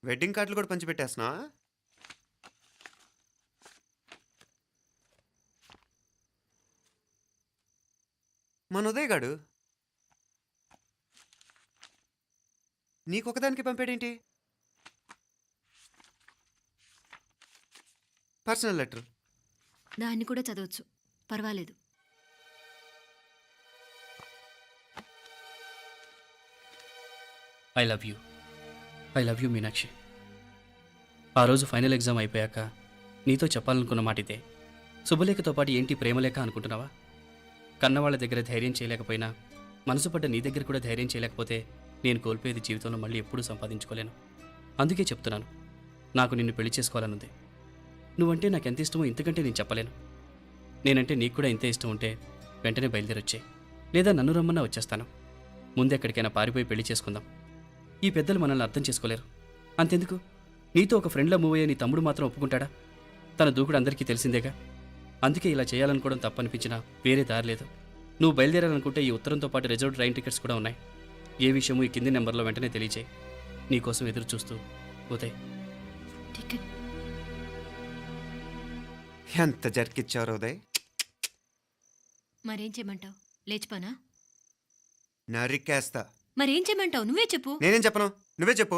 Wedding కార్డులు కూడా పంచిపెట్టేస్తున్నా. మన ఉదయ్ గాడు నీకొకదానికి పంపాడేంటి? Personal letter. దాన్ని కూడా చదవచ్చు, పర్వాలేదు. I love you Meenakshi. ఆ రోజు ఫైనల్ ఎగ్జామ్ అయిపోయాక నీతో చెప్పాలనుకున్న మాట ఇదే. శుభలేఖతో పాటు ఏంటి ప్రేమలేఖ అనుకుంటున్నావా? కన్నవాళ్ళ దగ్గర ధైర్యం చేయలేకపోయినా మనసు పడ్డ నీ దగ్గర కూడా ధైర్యం చేయలేకపోతే నేను కోల్పోయేది జీవితంలో మళ్ళీ ఎప్పుడూ సంపాదించుకోలేను. అందుకే చెప్తున్నాను, నాకు నిన్ను పెళ్లి చేసుకోవాలనుంది. నువ్వంటే నాకు ఎంత ఇష్టమో ఇంతకంటే నేను చెప్పలేను. నేనంటే నీకు కూడా ఇంతే ఇష్టం ఉంటే వెంటనే బయలుదేరొచ్చాయి, లేదా నన్ను రమ్మన్నా వచ్చేస్తాను. ముందెక్కడికైనా పారిపోయి పెళ్లి చేసుకుందాం. ఈ పెద్దలు మనల్ని అర్థం చేసుకోలేరు. అంతెందుకు, నీతో ఒక ఫ్రెండ్లా మూవ్ అయ్యే నీ తమ్ముడు మాత్రం ఒప్పుకుంటాడా? తన దూకుడు అందరికీ తెలిసిందేగా. అందుకే ఇలా చేయాలనుకోవడం తప్పనిపించినా వేరే దారి లేదు. నువ్వు బయలుదేరాలనుకుంటే ఈ ఉత్తరంతో పాటు రిజర్వ్ ట్రైన్ టికెట్స్ కూడా ఉన్నాయి. ఏ విషయమూ ఈ కింది నెంబర్లో వెంటనే తెలియచేయి. నీకోసం ఎదురు చూస్తూ ఉదయ్. టికెట్ ఎంత జరికిచ్చారు ఉదయ్. మరేం చేయమంటావు? లేచిపోనా? నరికేస్తా. మరేం చేయమంటావు? నువ్వే చెప్పు. నేనేం చెప్పను, నువ్వే చెప్పు.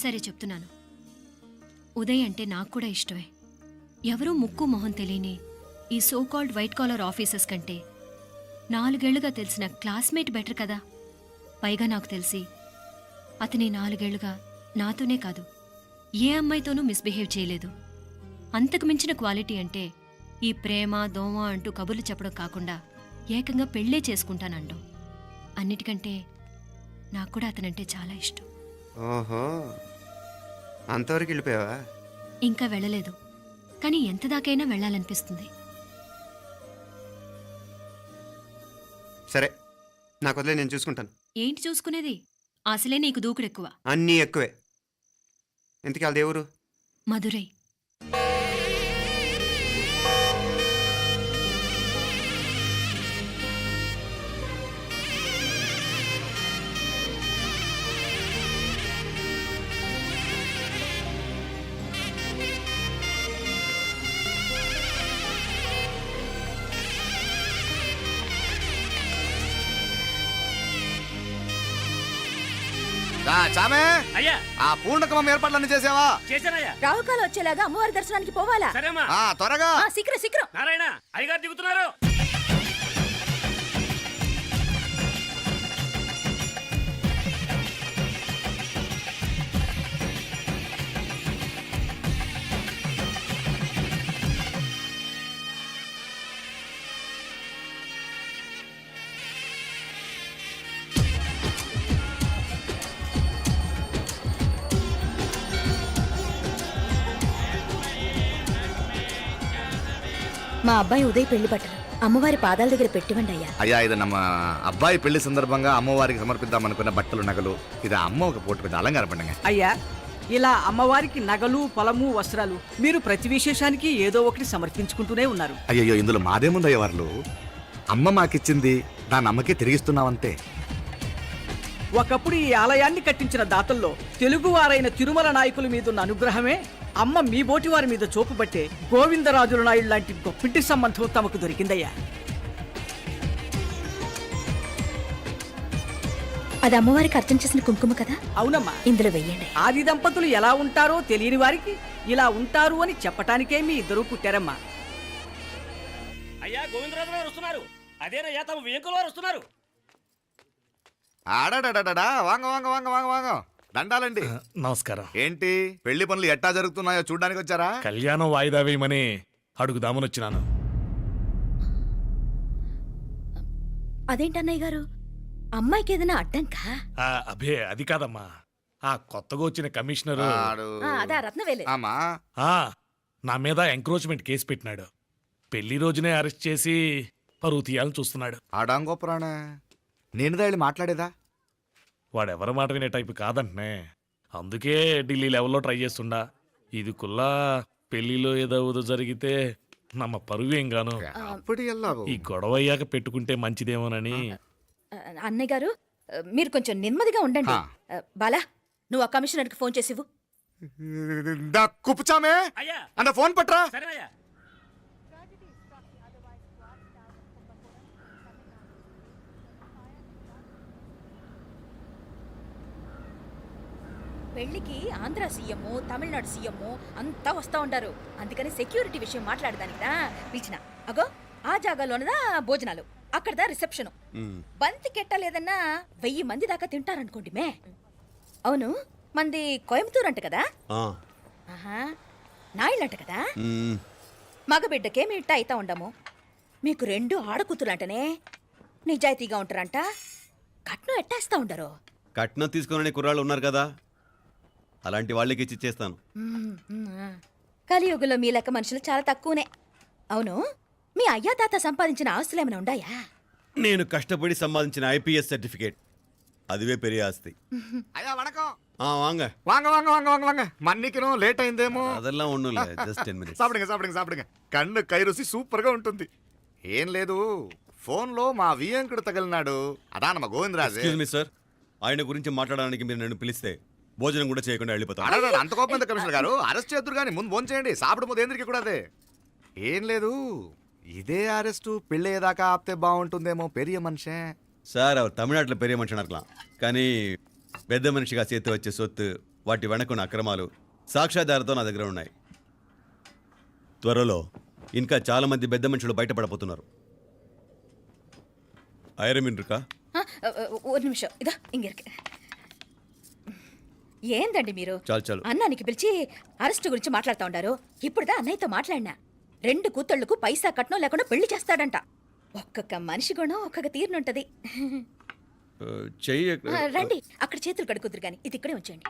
సరే చెప్తున్నాను. ఉదయ్ అంటే నాకు కూడా ఇష్టమే. ఎవరూ ముక్కు మొహం తెలియని ఈ so called white collar officers కంటే 4 ఏళ్లుగా తెలిసిన క్లాస్మేట్ బెటర్ కదా. పైగా నాకు తెలిసి అతని 4 ఏళ్లుగా నాతోనే కాదు ఏ అమ్మాయితోనూ మిస్బిహేవ్ చేయలేదు. అంతకు మించిన క్వాలిటీ అంటే ఈ ప్రేమ దోమ అంటూ కబుర్లు చెప్పడం కాకుండా ఏకంగా పెళ్ళే చేసుకుంటానంటాం. అన్నిటికంటే నాకు కూడా అతనంటే చాలా ఇష్టం. ఓహో, అంతవరకు వెళ్ళిపోయావా? ఇంకా వెళ్ళలేదు, కానీ ఎంత దాకైనా వెళ్ళాలనిపిస్తుంది. సరే, నాకు వదిలే, నేను చూసుకుంటాను. ఏంటి చూసుకునేది? అసలే నీకు దూకుడెక్కువ. అన్నీ ఎక్కువే. ఇంతకీ వాళ్ళ దేవురు? మధురై. చామే అయ్యా, ఆ పూర్ణకమం ఏర్పాట్లన్నీ చేసావా? చేశానయ్యా. రావుకాలు వచ్చేలాగా అమ్మవారి దర్శనానికి పోవాలా? సరేమ్మా. త్వరగా. శీఘ్రం శీఘ్రం. నారాయణ, అయ్యగారు దిగుతున్నారు. మా అబ్బాయి ఉదయ్ పెళ్లి బట్టలు అమ్మవారి పాదాల దగ్గర పెట్టివండి అయ్యా. అయ్యా, ఇది నమ్మ అబ్బాయి పెళ్లి సందర్భంగా అమ్మవారికి సమర్పిద్దాం అనుకున్న బట్టలు నగలు. ఇది అమ్మ ఒక పూట పెద్ద అలంకార పండుగ. అయ్యా, ఇలా అమ్మవారికి నగలు పొలము వస్త్రాలు మీరు ప్రతి విశేషానికి ఏదో ఒకటి సమర్పించుకుంటూనే ఉన్నారు. అయ్యో, ఇందులో మాదేముందయ్య వాళ్ళు. అమ్మ మాకిచ్చింది దాని అమ్మకే తిరిగిస్తున్నామంతే. ఒకప్పుడు ఈ ఆలయాన్ని కట్టించిన దాతల్లో తెలుగువారైన తిరుమల నాయకుల మీదున్న అనుగ్రహమే అమ్మ మీ బోటి వారి మీద చూపుబట్టే గోవిందరాజుల నాయుడు లాంటి గొప్పింటి సంబంధం తమకు దొరికిందయ్యా. అది అమ్మవారికి అర్చన చేసిన కుంకుమ కదా? అవునమ్మా, ఇందులో వెయ్యండి. ఆది దంపతులు ఎలా ఉంటారో తెలియని వారికి ఇలా ఉంటారు అని చెప్పటానికే మీ ఇద్దరూ పుట్టారమ్మా. అయ్యా, గోవిందరాజు గారు వస్తున్నారు. అదేనయ్యా, తమ వెంకుల వారు వస్తున్నారు. ఆడాడా, వాంగ వాంగ వాంగ వాంగ వాంగ. దండాలండి. నమస్కారం. ఏంటి పెళ్లి పనులు ఎట్టా జరుగుతున్నాయో చూడడానికి వచ్చారా? కళ్యాణం వాయిదా వేయమని అడుగుదామని వచ్చినాను. అదేంటన్నయ్య గారు, అమ్మాయికి ఏదైనా అడ్డంకా? అభే, అది కాదమ్మా. ఆ కొత్తగా వచ్చిన కమిషనర్ అదా రత్నవేలే. ఆమా, నా మీద ఎంక్రోచ్మెంట్ కేసు పెట్టినాడు. పెళ్లి రోజునే అరెస్ట్ చేసి పరువు తీయాలని చూస్తున్నాడు. ఆడాంగోపురాణ నేనుదా వెళ్ళి మాట్లాడేదా? వాడెవరి మాట వినే టైపు కాదంటనే. అందుకే ఢిల్లీ లెవెల్లో ట్రై చేస్తుండా. ఇది కుల్లా పెళ్లిలో ఏదో జరిగితే నమ్మ పరువేం గాను. ఈ గొడవ అయ్యాక పెట్టుకుంటే మంచిదేమోనని. అన్నయ్య గారు, మీరు కొంచెం నెమ్మదిగా ఉండండి. బాలా, నువ్వు ఆ కమిషనర్కి ఫోన్ చేసివు. దా కుప్పుచామే అయ్యా అన్న ఫోన్ పట్రా. సరేనయ్యా. పెళ్లికి ఆంధ్ర సీఎం, తమిళనాడు సీఎం అంతా వస్తా ఉంటారు. అందుకని సెక్యూరిటీ విషయం మాట్లాడదానికిదా పిలిచిన. అగో ఆ జాగాలోనదా భోజనాలు, అక్కడదా రిసెప్షన్. బంతి కెట్టలేదన్నా 1000 మంది దాకా తింటారనుకోండి మే. అవును, మంది కోయంబత్తూర్ అంట కదా? ఆహా, నాయుళ్ళంట కదా? మగబిడ్డకే మీ ఇట్ట అయితా ఉండము. మీకు 2 ఆడకూతులంటనే నిజాయితీగా ఉంటారంట. కట్నం ఎట్టేస్తా ఉండరు. కట్నం తీసుకునే కుర్రాళ్ళు ఉన్నారు కదా, అలాంటి వాళ్ళకి ఇచ్చి చేస్తాను. కలియుగంలో మీ లెక్క మనుషులు చాలా తక్కువనే. అవును, మీ అయ్యా తాత సంపాదించిన ఆస్తులు ఏమైనా ఉండాయా? నేను కష్టపడి సంపాదించిన ఐపీఎస్ సర్టిఫికేట్, అదివే పెరిగే ఆస్తి. అయ్యా వణకం. వాంగ வாங்க வாங்க வாங்க வாங்க வாங்க மன்னிக்கணும் లేట్ అయిందేమో. అదెల్లా ఉండులే, జస్ట్ 10 minutes. సాపిడుங்க సాపిడుங்க సాపిడుங்க కన్ను కై రుచి సూపర్ గా ఉంటుంది. ఏం లేదు, ఫోన్ లో మా వియంకుడు తగిలినాడు, అదా నమ్మ గోవిందరాజు. ఎక్స్క్యూజ్ మీ సార్, ఆయన గురించి మాట్లాడడానికి మీరు నన్ను పిలిస్తే భోజనం కూడా చేయకుండా వెళ్ళిపోతాను. అడగడు, అంత కోపం ఎంత కమిషనర్ గారు? అరెస్ట్ చేద్దరు కానీ ముందు ఫోన్ చేయండి, సాపిడు ముందు ఎందుకు కూడా అదే. ఏం లేదు, ఇదే అరెస్టు పెళ్ళేదాకా ఆపితే బాగుంటుందేమో. పెరియ మనిషే సార్, அவர் తమిళనాడులో పెరిగే మనిషి అనర్కలాం, కానీ పెద్ద మనిషిగా చేతి వచ్చే సొత్తు, వాటి వెనకున్న అక్రమాలు సాక్ష్యాధారతో నా దగ్గర ఉన్నాయి. త్వరలో ఇంకా చాలా మంది పెద్ద మనుషులు బయటపడబోతున్నారు. ఐరమిన్ రుకా ఒక నిమిషం, ఇదా ఇంగిరికి. ఏందండి మీరు? చాలు చాలు. అన్నానికి పిలిచి అరెస్ట్ గురించి మాట్లాడుతూ ఉండారు. ఇప్పుడుదా అన్నయ్యతో మాట్లాడినా. 2 కూతుళ్లకు పైసా కట్నం లేకుండా పెళ్లి చేస్తాడంట. ఒక్కొక్క మనిషి గుణం ఒక్కొక్క తీరునుంటది. చెయ్యి రండి, అక్కడ చేతులు కడుకుదురు గాని ఇది ఇక్కడే ఉంచండి.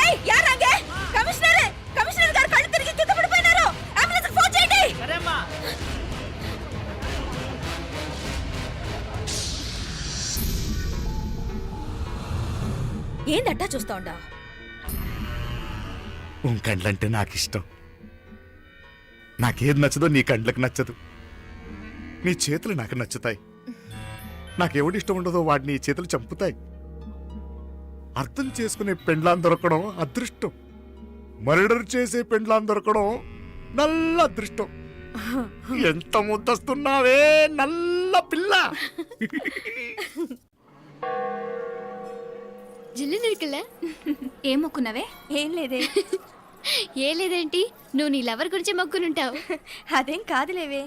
ఏయ్, యారాంగే? కమిషనర్ గారు కళ్ళు తిరిగి కింద పడిపోయినారు. అంబులెన్స్ ఫోన్ చేయండి. సరేమ్మా. ఏందట్టా చూస్తా ఉండా? కండ్లంటే నాకు ఇష్టం. నాకేది నచ్చదో నీ కండ్లకు నచ్చదు, నీ చేతులు నాకు నచ్చుతాయి. నాకెవడి ఇష్టం ఉండదో వాడిని నీ చేతులు చంపుతాయి. అర్థం చేసుకునే పెండ్లాం దొరకడం అదృష్టం, మర్డర్ చేసే పెండ్లాం దొరకడం నల్ల అదృష్టం. ఎంత ముద్దస్తున్నావే నల్ల పిల్ల. జిల్లు నిరికలే ఏం మొక్కున్నావే? ఏం లేదే. ఏ లేదేంటి, నువ్వు నీ లవర్ గురించి మొక్కునుంటావు. అదేం కాదులేవే.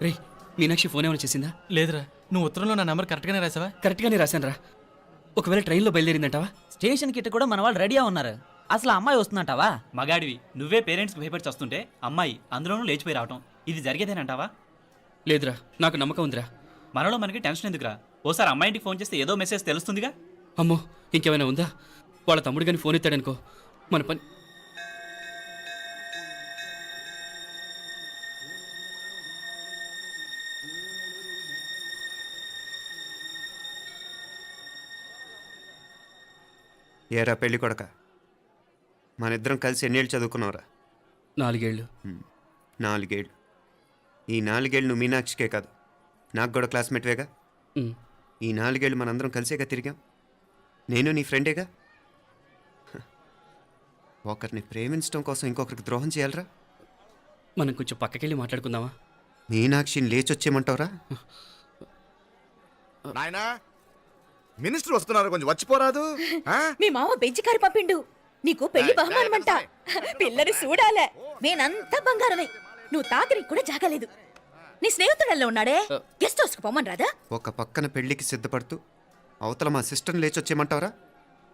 రే, మీనాక్షి ఫోన్ ఏమైనా చేసిందా? లేదురా, నువ్వు ఉత్తరంలో నా నెంబర్ కరెక్ట్గానే రాసావా? కరెక్ట్గానే రాశాను రా. ఒకవేళ ట్రైన్లో బయలుదేరిందంటావా? స్టేషన్ కిட்ட కూడా మన వాళ్ళు రెడీగా ఉన్నారు. అసలు అమ్మాయి వస్తుందంటావా? మగాడివి నువ్వే పేరెంట్స్కి భయపడి వస్తుంటే అమ్మాయి అందులోనూ లేచిపోయి రావటం ఇది జరిగేదేనంటావా? లేదురా, నాకు నమ్మకం ఉందిరా. మనలో మనకి టెన్షన్ ఎందుకురా? ఓసారి అమ్మాయి ఇంటికి ఫోన్ చేస్తే ఏదో మెసేజ్ తెలుస్తుందిగా. అమ్మో, ఇంకేమైనా ఉందా? వాళ్ళ తమ్ముడు కానీ ఫోన్ ఎత్తాడనుకో, మన పని. ఏరా పెళ్ళి కొడక, మన ఇద్దరం కలిసి ఎన్నేళ్ళు చదువుకున్నావురా? 4 ఏళ్ళు. 4 ఏళ్ళు. ఈ 4 ఏళ్ళు నువ్వు మీనాక్షికే కాదు, నాకు కూడా క్లాస్మేట్వేగా. ఉమ్. ఈ 4 ఏళ్ళు మనందరం కలిసేగా తిరిగాం. నేను నీ ఫ్రెండేగా. ఒకరిని ప్రేమించడం కోసం ఇంకొకరికి ద్రోహం చేయాలరా? మనం కొంచెం పక్కకెళ్ళి మాట్లాడుకుందామా? మీనాక్షిని లేచొచ్చేయమంటావురా? నాయనా, మినిస్టర్ వస్తున్నారు, కొంచెం వచ్చిపోరాదు. మీ మామ బెంచి కారు పంపిండు. నీకు పెళ్లి బహుమానమంట. పిల్లని చూడాలే. నేనంతా బంగారమే. నువ్వు తాకరికి కూడా జాగలేదు. నీ స్నేహితుడల్లో ఉన్నాడే, గెస్ట్ హౌస్కి పొమ్మని రాదా? ఒక పక్కన పెళ్లికి సిద్ధపడుతూ అవతల మా సిస్టర్ని లేచొచ్చేయమంటావురా?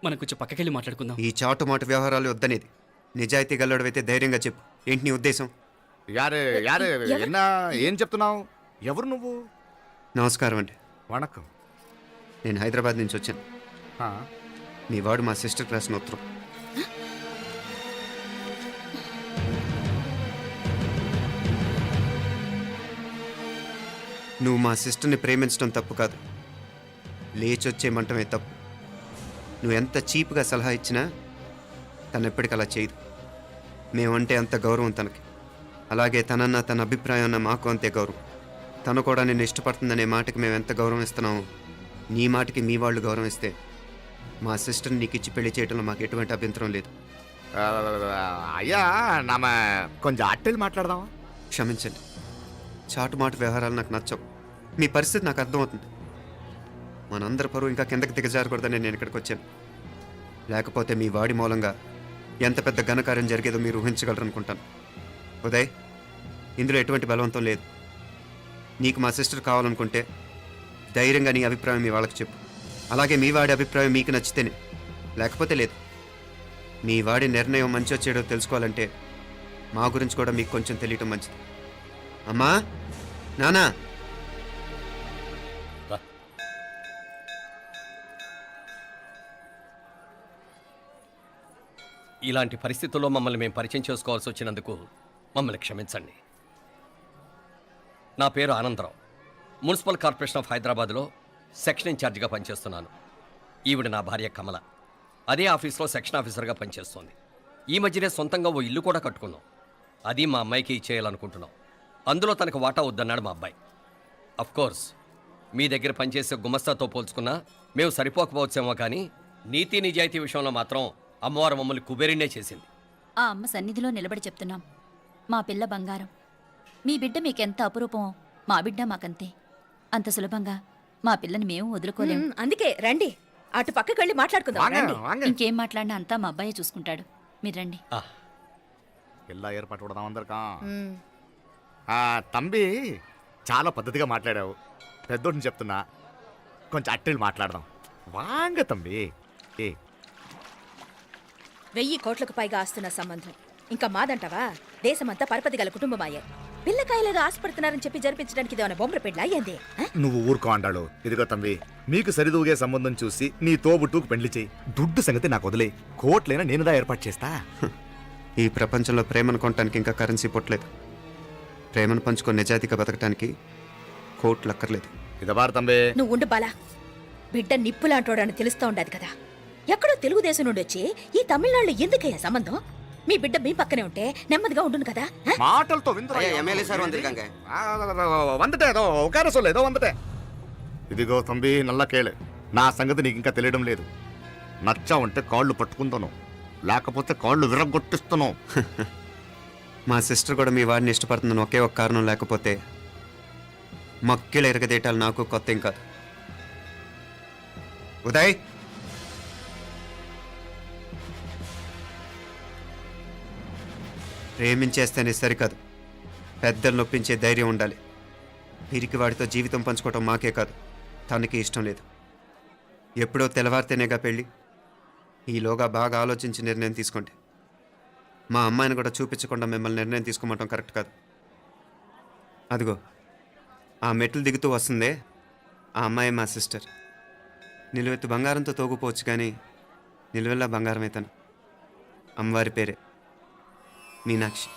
మనం కొంచెం పక్కకెళ్ళి మాట్లాడుకుందాం. ఈ చాటుమాటు వ్యవహారాలు వద్దనేది. నిజాయితీ గల్లడవైతే ధైర్యంగా చెప్పు, ఏంటి నీ ఉద్దేశం? యారే యారే ఎన్నా ఏం చెప్తున్నావు? ఎవరు నువ్వు? నమస్కారం అండి. వణకం. నేను హైదరాబాద్ నుంచి వచ్చాను. ఆ, మీ వాడు మా సిస్టర్ రాసిన ఉత్తరం. నువ్వు మా సిస్టర్ని ప్రేమించడం తప్పు కాదు, లేచొచ్చేయమంటమే తప్పు. నువ్వు ఎంత చీప్గా సలహా ఇచ్చినా తను ఎప్పటికీ అలా చేయదు. మేమంటే అంత గౌరవం తనకి, అలాగే తనన్న తన అభిప్రాయం అన్న మాకు అంతే గౌరవం. తను కూడా నిన్ను ఇష్టపడుతుందనే మాటకి మేము ఎంత గౌరవం ఇస్తున్నామో నీ మాటకి మీ వాళ్ళు గౌరవం ఇస్తే మా సిస్టర్ని నీకు ఇచ్చి పెళ్లి చేయడంలో మాకు ఎటువంటి అభ్యంతరం లేదు. ఆ, అయ్యా నామ కొంచెం అట్టెలు మాట్లాడదామా? క్షమించండి, చాటుమాటు వ్యవహారాలు నాకు నచ్చవు. మీ పరిస్థితి నాకు అర్థమవుతుంది. మనందరి పరువు ఇంకా కిందకి దిగజారకూడదని నేను ఇక్కడికి వచ్చాను. లేకపోతే మీ వాడి మూలంగా ఎంత పెద్ద ఘనకార్యం జరిగేదో మీరు ఊహించగలరు అనుకుంటాను. ఉదయ్, ఇందులో ఎటువంటి బలవంతం లేదు. నీకు మా సిస్టర్ కావాలనుకుంటే ధైర్యంగా నీ అభిప్రాయం మీ వాళ్ళకి చెప్పు. అలాగే మీ వాడి అభిప్రాయం మీకు నచ్చితేనే, లేకపోతే లేదు. మీ వాడి నిర్ణయం మంచి వచ్చేయడో తెలుసుకోవాలంటే మా గురించి కూడా మీకు కొంచెం తెలియటం మంచిది. అమ్మా, నానా, ఇలాంటి పరిస్థితుల్లో మమ్మల్ని మేము పరిచయం చేసుకోవాల్సి వచ్చినందుకు మమ్మల్ని క్షమించండి. నా పేరు ఆనందరావు. మున్సిపల్ కార్పొరేషన్ ఆఫ్ హైదరాబాద్లో సెక్షన్ ఇన్ఛార్జిగా పనిచేస్తున్నాను. ఈవిడ నా భార్య కమల. అదే ఆఫీస్లో సెక్షన్ ఆఫీసర్గా పనిచేస్తోంది. ఈ మధ్యనే సొంతంగా ఓ ఇల్లు కూడా కట్టుకున్నాం. అది మా అమ్మాయికి ఇచ్చేయాలనుకుంటున్నాం. అందులో తనకు వాటా వద్దన్నాడు మా అబ్బాయి. కోర్స్ మీ దగ్గర పనిచేసే గుమస్తాతో పోల్చుకున్నా మేము సరిపోకపోవచ్చేమో, కానీ నీతి నిజాయితీ విషయంలో మాత్రం అమ్మవారు మమ్మల్ని కుబేరినే చేసింది. ఆ అమ్మ సన్నిధిలో నిలబడి చెప్తున్నాం, మా పిల్ల బంగారం. మీ బిడ్డ మీకెంత అపురూపమో మా బిడ్డ మాకంతే. అంత సులభంగా మా పిల్లని మేము వదులుకోలేము. అందుకే రండి, అటు పక్కకి వెళ్ళి మాట్లాడుకుందాం. ఇంకేం మాట్లాడినా అంతా మా అబ్బాయి చూసుకుంటాడు. మీరు రండి. ఎలా ఏర్పాటు కొడదాం అందరికా. తంబి, చాలా పద్ధతిగా మాట్లాడావు. పెద్దోడిని చెప్తున్నా, కొంచెం అట్టెలు మాట్లాడదాం. వాంగ తంబి. 1000 కోట్లకు పైగా ఆస్తున్న సంబంధం ఇంకా మాదంటావా? దేశమంతా పరపతి గల కుటుంబమాయే. పిల్లకాయలేదో ఆశపడుతున్నారని చెప్పి జరిపించడానికి ఇదేమైనా బొమ్మర పెళ్ళి అయ్యింది? నువ్వు ఊరుకో అండాడు. ఇదిగో తంబి, మీకు సరిదూగే సంబంధం చూసి నీ తోబుట్టుకు పెళ్లి చేయి. దుడ్డు సంగతి నాకు వదిలే. కోట్లైనా నేనుదా ఏర్పాటు చేస్తా. ఈ ప్రపంచంలో ప్రేమను కొనడానికి ఇంకా కరెన్సీ పుట్టలేదు. ప్రేమను పంచుకొని నిజాయితీగా బతకడానికి కోట్లు అక్కర్లేదు. ఇదబారు తంబే. నువ్వు ఉండు బాలా. బిడ్డ నిప్పులాంటోడని తెలుస్తూ ఉండదు కదా. ఎక్కడో తెలుగుదేశం నుండి వచ్చి ఈ తమిళనాడులో ఎందుకయ్యా సంబంధం? మీ బిడ్డ మీ పక్కనే ఉంటే నెమ్మదిగా ఉండును కదా. మాటలతో ఇదిగో తంబి, నల్ల కేళే. నా సంగతి నీకు ఇంకా తెలియడం లేదు. నచ్చా ఉంటే కాళ్ళు పట్టుకుంటాను, లేకపోతే కాళ్ళు విరగొట్టిస్తాను. మా సిస్టర్ కూడా మీ వాడిని ఇష్టపడుతుందని ఒకే ఒక కారణం లేకపోతే మక్కిళ్ళ ఎరగదేయటాలు నాకు కొత్త ఏం కాదు. ఉదయ్, ప్రేమించేస్తేనే సరికాదు, పెద్దలు నొప్పించే ధైర్యం ఉండాలి. వీరికి వాడితో జీవితం పంచుకోవటం మాకే కాదు, తనకి ఇష్టం లేదు. ఎప్పుడో తెల్లవారితేనేగా పెళ్ళి. ఈలోగా బాగా ఆలోచించి నిర్ణయం తీసుకోండి. మా అమ్మాయిని కూడా చూపించకుండా మిమ్మల్ని నిర్ణయం తీసుకోమంటాం కరెక్ట్ కాదు. అదిగో ఆ మెట్లు దిగుతూ వస్తుందే, ఆ అమ్మాయి మా సిస్టర్. నిలువెత్తు బంగారంతో తోగుపోవచ్చు, కానీ నిలువెల్లా బంగారమే తను. అమ్మవారి పేరే మీనాక్షి.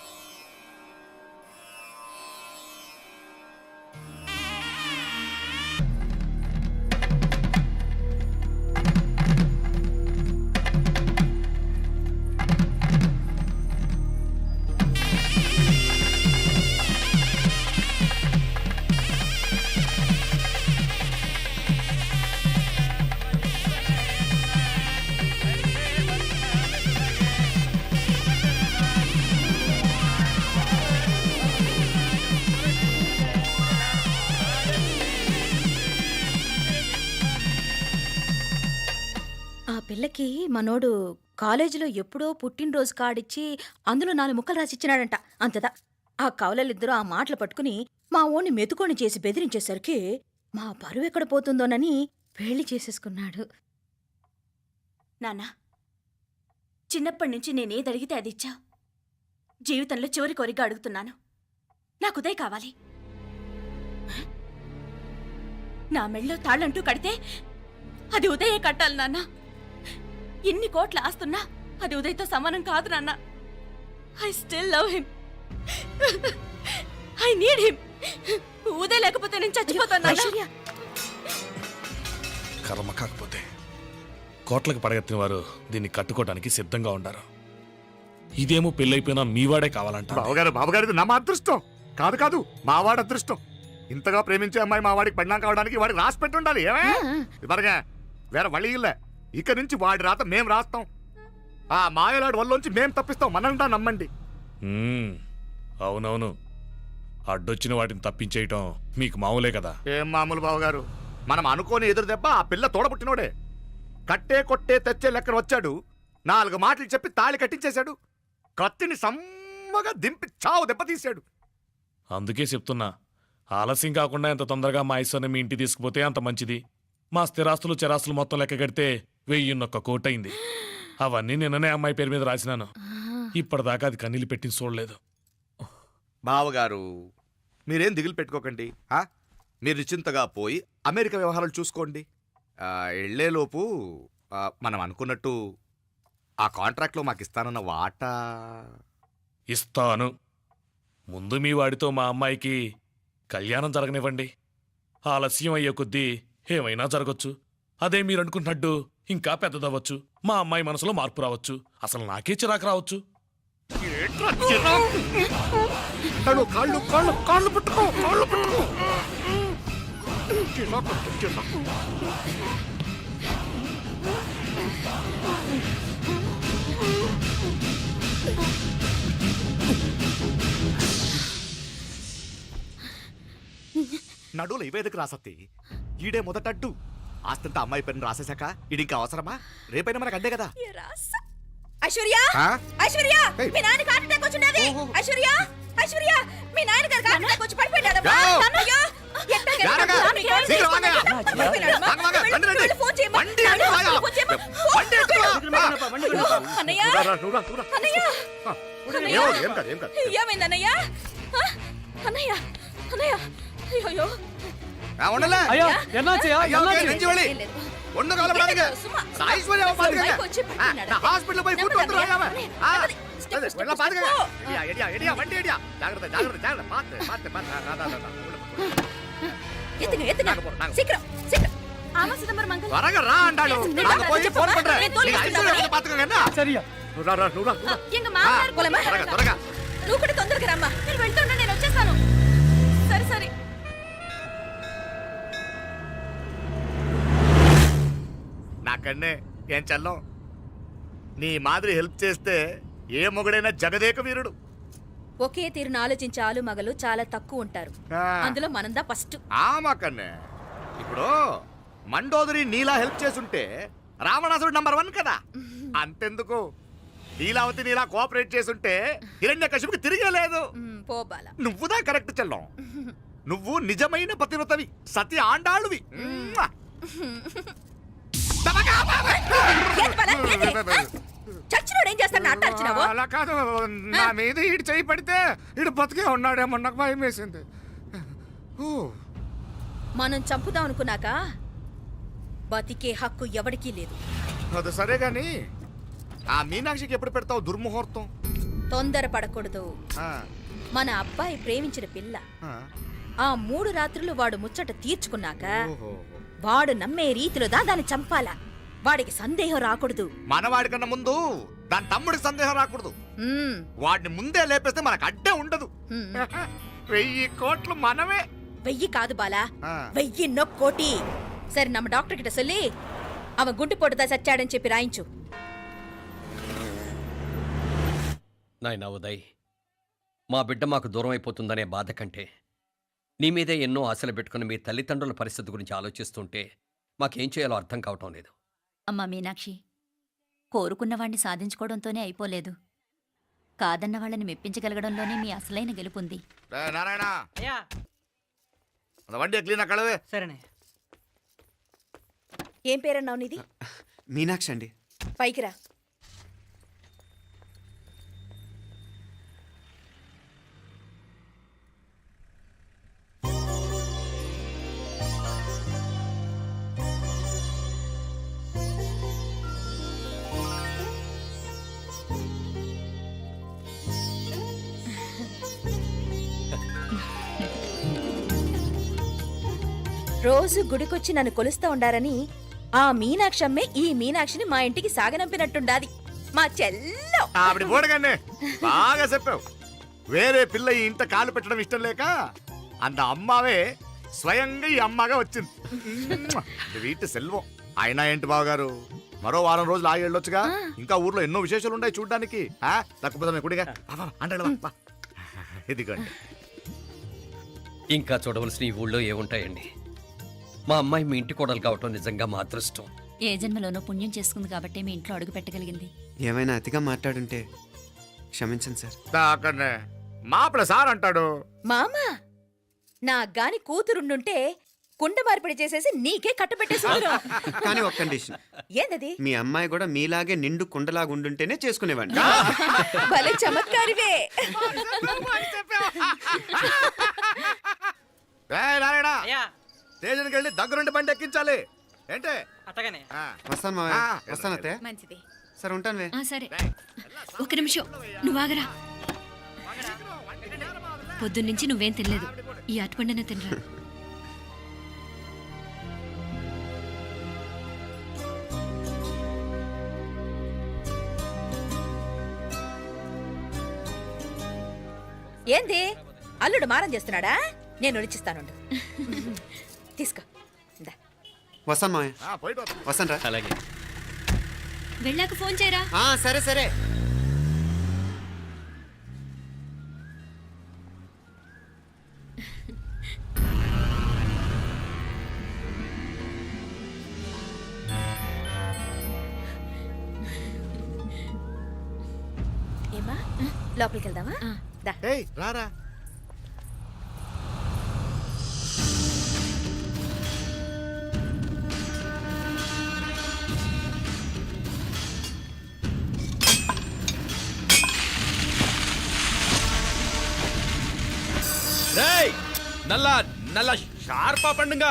పిల్లకి మనోడు కాలేజీలో ఎప్పుడో పుట్టినరోజు కార్డిచ్చి అందులో 4 ముక్కలు రాసిచ్చినాడంట. అంతదా ఆ కవలలిద్దరూ ఆ మాటలు పట్టుకుని మా ఓణ్ణి మెతుకొని చేసి బెదిరించేసరికి మా పరువు ఎక్కడ పోతుందోనని పెళ్లి చేసేసుకున్నాడు. నాన్నా, చిన్నప్పటి నుంచి నేనేదడిగితే అది ఇచ్చావు. జీవితంలో చివరి కోరిక అడుగుతున్నాను. నాకు ఉదయ్ కావాలి. నా మెళ్ళో తాళ్ళంటూ కడితే అది ఉదయే కట్టాలి నాన్న. ఇన్ని కోట్ల ఆస్తున్నా అది ఉదయ్తో సమానం కాదు నాన్న. I still love him. I need him. Uday లేకపోతే నేను చచ్చిపోతాను నాన్న. కర్మ కాకపోతే కోట్లకు పడగెత్తిన వారు దీన్ని కట్టుకోవడానికి సిద్ధంగా ఉండారు. ఇదేమో పెళ్ళైపోయినా మీవాడే కావాలంట. బావగారు ఇది నా మా అదృష్టం కాదు కాదు మావాడి అదృష్టం. ఇంతగా ప్రేమించే అమ్మాయి మా వాడికి పెళ్ళాం కావడానికి వాడికి రాసి పెట్టి ఉండాలి. ఏమే ఇవరగా వేరే వళ్ళి ఇల్లే. ఇక నుంచి వాడి రాత మేం రాస్తాం. ఆ మాయలాడి వల్లోంచి మేం తప్పిస్తాం. మనల్ని నమ్మండి. అవునవును, అడ్డొచ్చిన వాటిని తప్పించేయటం మీకు మామూలే కదా. ఏం మామూలు బావగారు, మనం అనుకోని ఎదురు దెబ్బ ఆ పిల్ల తోడబుట్టినోడే. కట్టే కొట్టే తెచ్చే లెక్కన వచ్చాడు. 4 మాటలు చెప్పి తాళి కట్టించేశాడు. కత్తిని సమ్మగా దింపి చావు దెబ్బతీశాడు. అందుకే చెప్తున్నా, ఆలస్యం కాకుండా ఎంత తొందరగా మా ఐశ్వర్ని మీ ఇంటికి తీసుకుపోతే అంత మంచిది. మా స్థిరాస్తులు చిరాస్తులు మొత్తం లెక్క కడితే 1001 కోటయింది. అవన్నీ నిన్ననే అమ్మాయి పేరు మీద రాసినాను. ఇప్పటిదాకా అది కన్నీళ్ళు పెట్టింది చూడలేదు. బావగారు మీరేం దిగులు పెట్టుకోకండి. మీరు నిశ్చింతగా పోయి అమెరికా వ్యవహారాలు చూసుకోండి. వెళ్లేలోపు మనం అనుకున్నట్టు ఆ కాంట్రాక్ట్లో మాకు ఇస్తానన్న వాటా ఇస్తాను. ముందు మీ వాడితో మా అమ్మాయికి కళ్యాణం జరగనివ్వండి. ఆలస్యం అయ్యే కొద్దీ ఏమైనా జరగచ్చు. అదే మీరు అనుకుంటున్నట్టు ఇంకా పెద్దదవ్వచ్చు. మా అమ్మాయి మనసులో మార్పు రావచ్చు. అసలు నాకే చిరాకు రావచ్చు. నడువులు ఇవేదకు రాసత్తి. ఈడే మొదటడ్డు. ఆస్తంతా అమ్మాయి పేరుని రాసేశాక ఈడింకా అవసరమా? రేపైనా మనకు అడ్డే కదా. ఐశ్వర్య ఐశ్వర్య మీ నాన్న హార్ట్ అటాక్ వచ్చినది. ఐశ్వర్య ఐశ్వర్య మీ నాన్న గారికి హార్ట్ అటాక్ వచ్చి పడిపోయాడు. అయ్యో ఏమైందన్నయ్య? అన్నయ్య అన్నయ్య అయ్యో ஐயா என்னாச்சு நெஞ்சுவலி ஒண்ணு கவலைப்படாதீங்க. ஐஸ்வர்யா ஹாஸ்பிடல் போய் கூட்டி வந்துறாங்க. எல்லாம் பாத்துங்க. எடியா வண்டி எடியா. ஜாகிரதை பாத்து. எத்துங்க சீக்கிரம் சீக்கிரம். ஆமா சிதம்பரம் மங்கல் வரங்க ரா ஆண்டாளோ. நான் போய் ஃபோன் பண்றேன். நீங்க ஐஸ்வர்யா பாத்துக்கங்க. என்ன சரியா எங்க மாமனார் போலமா வரங்க. నువ్వు కూడా తొందరగా రమ్మా. నేను వెళ్తున్నా, నేను వచ్చేస్తాను. సరే సరే. నాకన్నే ఏం చల్లం. నీ మాదిరి హెల్ప్ చేస్తే ఏ మొగుడైనా జగదేక వీరుడు. ఒకే తీరును ఆలోచించే ఆలు మగలు చాలా తక్కువ ఉంటారు. అందులో మనందా ఫస్ట్. మాకన్నే ఇప్పుడు మండోదరి నీలా హెల్ప్ చేసుంటే రావణాసుడు నంబర్ 1 కదా. అంతెందుకు లీలావతి నీలా కోఆపరేట్ చేసుంటే హిరణ్యకశిపుకి తిరిగే లేదు. పోబాలా నువ్వుదా కరెక్ట్ చెల్లం. నువ్వు నిజమైన పతివ్రతవి, సతి ఆండాళ్ళువి. చచ్చినోడు ఏం చేస్తాడు? అట్టాల్చినావు అలా కాదు, నా మీద ఈడు చేయి పడితే ఈడు బతికే ఉన్నాడేమో నాకు భయం వేసింది. మనం చంపుదాం అనుకున్నాక బతికే హక్కు ఎవరికీ లేదు. అది సరే గాని ఆ మీనాక్షికి ఎప్పుడు పెడతావు దుర్ముహూర్తం? తొందర పడకూడదు. మన అబ్బాయి ప్రేమించిన పిల్ల ఆ 3 రాత్రులు వాడు ముచ్చట తీర్చుకున్నాక వాడు నమ్మే రీతిలో దాన్ని చంపాలా. వాడికి సందేహం రాకూడదు. మనవాడి కన్నా ముందు దాని తమ్ముడికి సందేహం రాకూడదు. వాడిని ముందే లేపేస్తే మనకు అడ్డే ఉండదు. 1000 కోట్లు మనమే. 1000 కాదు బాలా, 1000 కోటి. సరే நம்ம డాక్టర్ கிட்ட சொல்லி அவன் గుండు పోటుదా చచ్చాడని చెప్పి రాయించు. నాయనా ఉదయ్, మా బిడ్డ మాకు దూరం అయిపోతుందనే బాధ కంటే నీ మీదే ఎన్నో ఆశలు పెట్టుకుని మీ తల్లిదండ్రుల పరిస్థితి గురించి ఆలోచిస్తుంటే మాకేం చేయాలో అర్థం కావటం లేదు. అమ్మా మీనాక్షి, కోరుకున్నవాణ్ణి సాధించుకోవడంతోనే అయిపోలేదు. కాదన్న వాళ్ళని మెప్పించగలగడంలోనే మీ అసలైన గెలుపుంది. నారాయణ వండి క్లీన్ అక్కడవే. సరేనే. ఏం పేరన్నావు నీది? మీనాక్షి అండి. పైకి రా. రోజు గుడికొచ్చి నన్ను కొలుస్తా ఉండారని ఆ మీనాక్షమ్మే ఈ మీనాక్షిని మా ఇంటికి సాగనంపినట్టుండాది మా చెల్లో. ఆవిడ పోడగానే బాగా చెప్పావు. వేరే పిల్ల ఈ ఇంట కాలు పెట్టడం ఇష్టం లేక అంత అమ్మావే స్వయంగా ఈ అమ్మగా వచ్చింది. వీటి సెల్వం. అయినా ఏంటి బావగారు, మరో వారం రోజులు ఆగి వెళ్ళొచ్చుగా. ఇంకా ఊర్లో ఎన్నో విశేషాలు ఉన్నాయి చూడ్డానికి. తక్కువ కుడిగా అంటే ఇదిగోండి. ఇంకా చూడవలసిన ఈ ఊళ్ళో ఏముంటాయండి? మా అమ్మాయి మీ ఇంటి కోడలు కావటం నిజంగా మా అదృష్టం. ఏ జన్మలోనో పుణ్యం చేసుకుంది కాబట్టి మీ ఇంట్లో అడుగు పెట్టగలిగింది. ఏమైనా అతిగా మాట్లాడుంటే క్షమించండి సార్. అక్కడనే మాపల సార్ అంటాడు. మామ నా గాని కూతురుండుంటే కుండ మార్పిడి చేసేసి నీకే కట్టబెట్టేసి కానీ ఒక కండిషన్. ఏందది? మీ అమ్మాయి కూడా మీలాగే నిండు కుండలాగా ఉండుంటేనే చేసుకునేవాడిని. భలే చమత్కారివే. స్టేషన్కి వెళ్ళి దగ్గరుండి బండి ఎక్కించాలి. ఏంటే అట్టగానే వస్తాను మావయ్య. వస్తాను అత్తయ్య. మంచిది. సరే ఉంటాను. ఆ, సరే ఒక నిమిషం నువ్వు ఆగరా. పొద్దున్నుంచి నువ్వేం తినలేదు. ఈ అటుపండనే తినరా. ఏంది అల్లుడు మారం చేస్తున్నాడా? నేను రుచిస్తానుండు. తీసుకో. ఇందా. వస్తాను మావయ్య. వస్తాను రా. అలాగే. వెళ్ళాక ఫోన్ చేయరా. సరే సరే. ఏమా లోపలికి వెళ్దామా? దా. ఏయ్ రారా. నల్ల షార్పా పండుగ.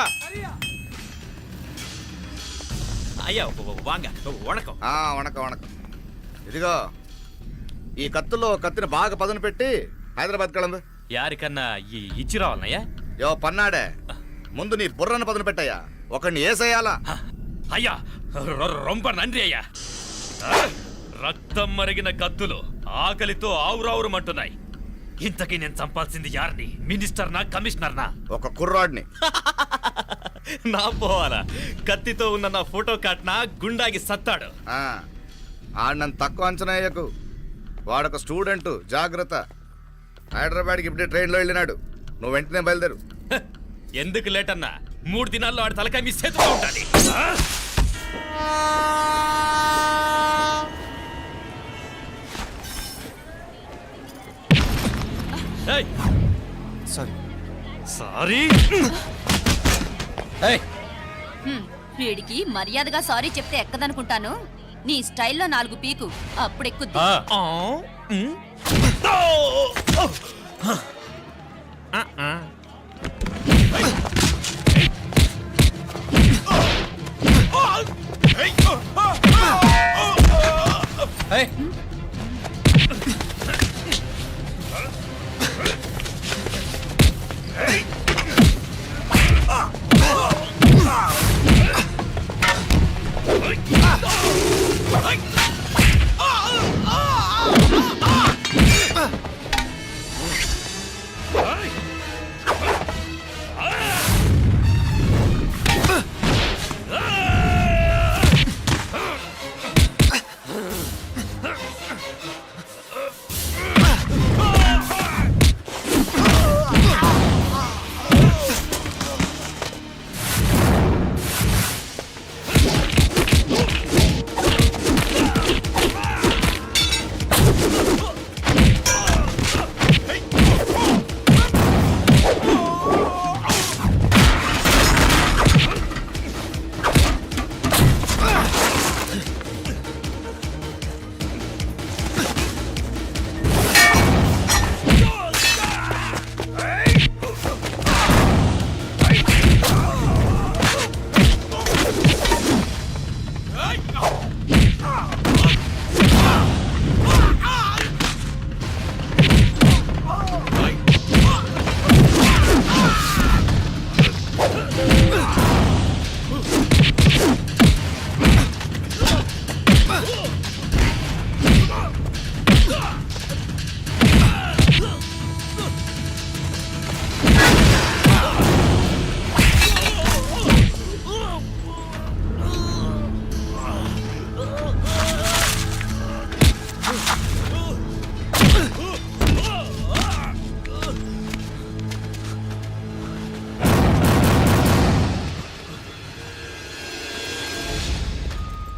అయ్యా వాంగ వణకం. వణకం వణకం. ఇదిగో ఈ కత్తుల్లో కత్తిని బాగా పదును పెట్టి హైదరాబాద్ కళందు. యారికన్నా ఇచ్చి రావాలన్నయ్యా? యో పన్నాడే, ముందు నీ బుర్రను పదును పెట్టయ్యా. ఒకడిని ఏసేయాలా? అయ్యా రొంప నంది అయ్యా. రక్తం మరిగిన కత్తులు ఆకలితో ఆవురావురమంటున్నాయి. ఇంతకీ నేను చంపాల్సింది యారిని? మినిస్టర్నా కమిషనర్నా? ఒక కుర్రాడిని. నా పోవాలా? కత్తితో ఉన్న నా ఫోటో కాట్నా గుండాకి సత్తాడు. ఆడినంత తక్కువ అంచనా వేయకు. వాడొక స్టూడెంట్, జాగ్రత్త. హైదరాబాద్కి ఇప్పుడే ట్రైన్లో వెళ్ళినాడు. నువ్వు వెంటనే బయలుదేరు. ఎందుకు లేట్ అన్నా? 3 దినాల్లో ఆడి తలకాయ మీ చేతిలో ఉండాలి. సారీ. సారీ. వీడికి మర్యాదగా సారీ చెప్తే ఎక్కదనుకుంటాను. నీ స్టైల్లో 4 పీకు, అప్పుడు ఎక్కుద్ది.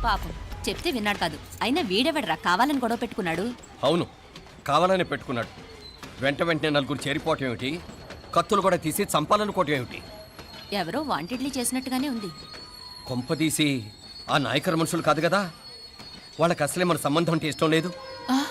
పాపం చెప్తే విన్నాడు కాదు. అయినా వీడెవడరా కావాలని గొడవ పెట్టుకున్నాడు? అవును, కావాలనే పెట్టుకున్నాడు. వెంటనే నలుగురు చేరిపోవటం ఏమిటి, కత్తులు కూడా తీసి చంపాలనుకోవటం ఏమిటి? ఎవరో వాంటెడ్లీ చేసినట్టుగానే ఉంది. కొంపదీసి ఆ నాయకర్ మనుషులు కాదు కదా? వాళ్ళకి అసలే మన సంబంధం అంటే ఇష్టం లేదు. ఆ,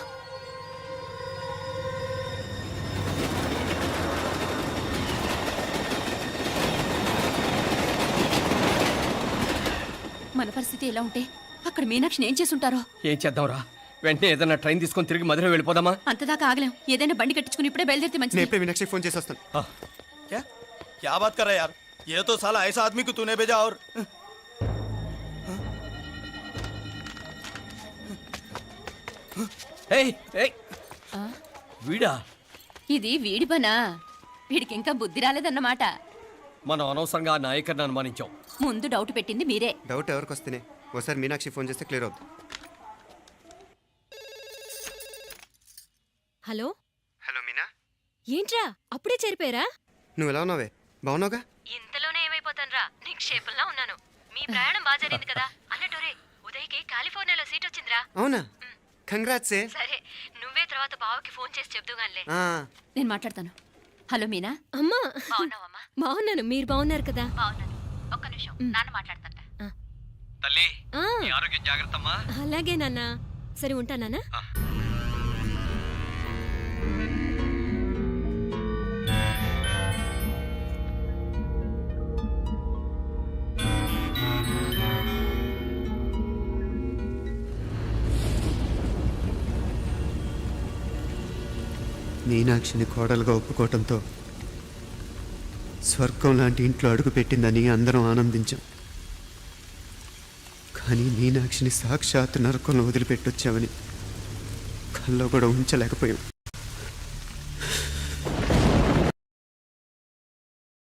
మన పరిస్థితి ఎలా ఉంటే అక్కడ మీనాక్షిని ఏం చేసుంటారో. ఏం చేద్దాంరా? వెంటనే ఏదైనా ట్రైన్ తీసుకొని తిరిగి మధుర వెళ్ళిపోదామా? అంతదాకా ఆగలేం. ఏదైనా బండి కట్టించుకుని ఇప్పుడే బయలుదేరితే నేను మంచిది. ఎప్పుడే మీనాక్షి ఫోన్ చేసి వస్తాను. क्या बात कर रहा है यार? ये तो साला ऐसा आदमी को तूने भेजा और ఏయ్, ఏయ్, ఆ, వీడా? ఇది వీడి పనా? వీడికి ఇంకా బుద్ధి రాలేదన్నమాట. మనం అనవసరంగా ఆ నాయకర్ని అనుమానించాం. ముందు డౌట్ పెట్టింది మీరే. డౌట్ ఎవరికి వస్తేనే ఒకసారి మీనాక్షి ఫోన్ చేస్తే క్లియర్ అవుతుంది. హలో హలో మీనా, ఏంట్రా అప్పుడే చేరిపోయారా? నువ్వు ఎలా ఉన్నావే? బాగున్నావుగా? ఇంతలోనే ఏమైపోతానరా, నిక్షేపంలా ఉన్నాను. మీ ప్రయాణం బాగా జరిగింది కదా? అన్నట్టురే ఉదయ్కి కాలిఫోర్నియాలో సీట్ వచ్చిందిరా. అవునా? కంగ్రాట్స్. సరే నువ్వే తర్వాత బావకి ఫోన్ చేసి చెప్దుగానిలే. నేను మాట్లాడతాను. హలో మీనా. అమ్మా బాగున్నావమ్మా? బాగున్నాను, మీరు బాగున్నారు కదా? బాగున్నాను. ఒక్క నిమిషం, నాన్న మాట్లాడతాట. తల్లి, ఆ, నీ ఆరోగ్యం జాగ్రత్తమ్మా. అలాగే నాన్న. సరే ఉంటానా? మీనాక్షిని కోడలుగా ఒప్పుకోవటంతో స్వర్గం లాంటి ఇంట్లో అడుగు పెట్టిందని అందరం ఆనందించాం. కానీ మీనాక్షిని సాక్షాత్ నరకంలో వదిలిపెట్టొచ్చామని కల్లో కూడా ఉంచలేకపోయాం.